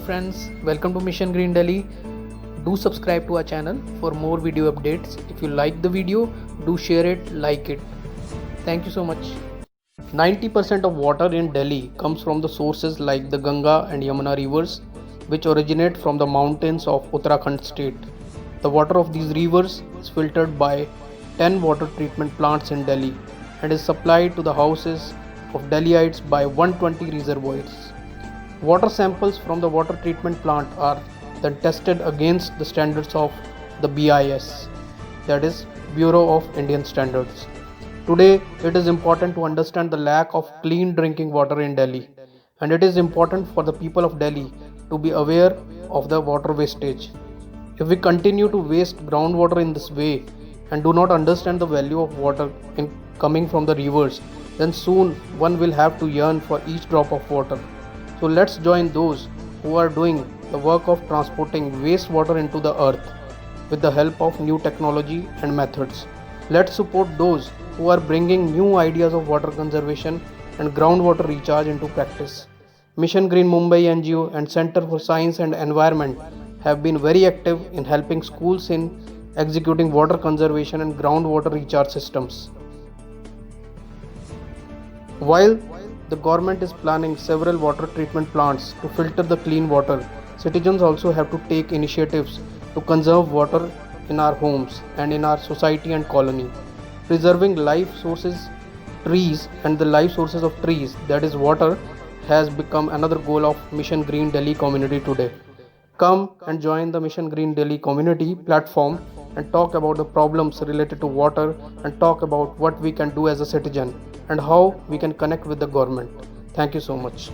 Friends, welcome to Mission Green Delhi. Do subscribe to our channel for more video updates. If you like the video, do share it, like it. Thank you so much. 90% of water in Delhi comes from the sources like the Ganga and Yamuna rivers, which originate from the mountains of Uttarakhand state. The water of these rivers is filtered by 10 water treatment plants in Delhi and is supplied to the houses of Delhiites by 120 reservoirs. Water samples from the water treatment plant are then tested against the standards of the BIS, that is, Bureau of Indian Standards. Today, it is important to understand the lack of clean drinking water in Delhi, and it is important for the people of Delhi to be aware of the water wastage. If we continue to waste groundwater in this way and do not understand the value of water coming from the rivers, then soon one will have to yearn for each drop of water. So let's join those who are doing the work of transporting wastewater into the earth with the help of new technology and methods. Let's support those who are bringing new ideas of water conservation and groundwater recharge into practice. Mission Green Mumbai NGO and Center for Science and Environment have been very active in helping schools in executing water conservation and groundwater recharge systems. While the government is planning several water treatment plants to filter the clean water, citizens also have to take initiatives to conserve water in our homes and in our society and colony. Preserving life sources, trees, and the life sources of trees, that is water, has become another goal of Mission Green Delhi community today. Come and join the Mission Green Delhi community platform and talk about the problems related to water and talk about what we can do as a citizen and how we can connect with the government. Thank you so much.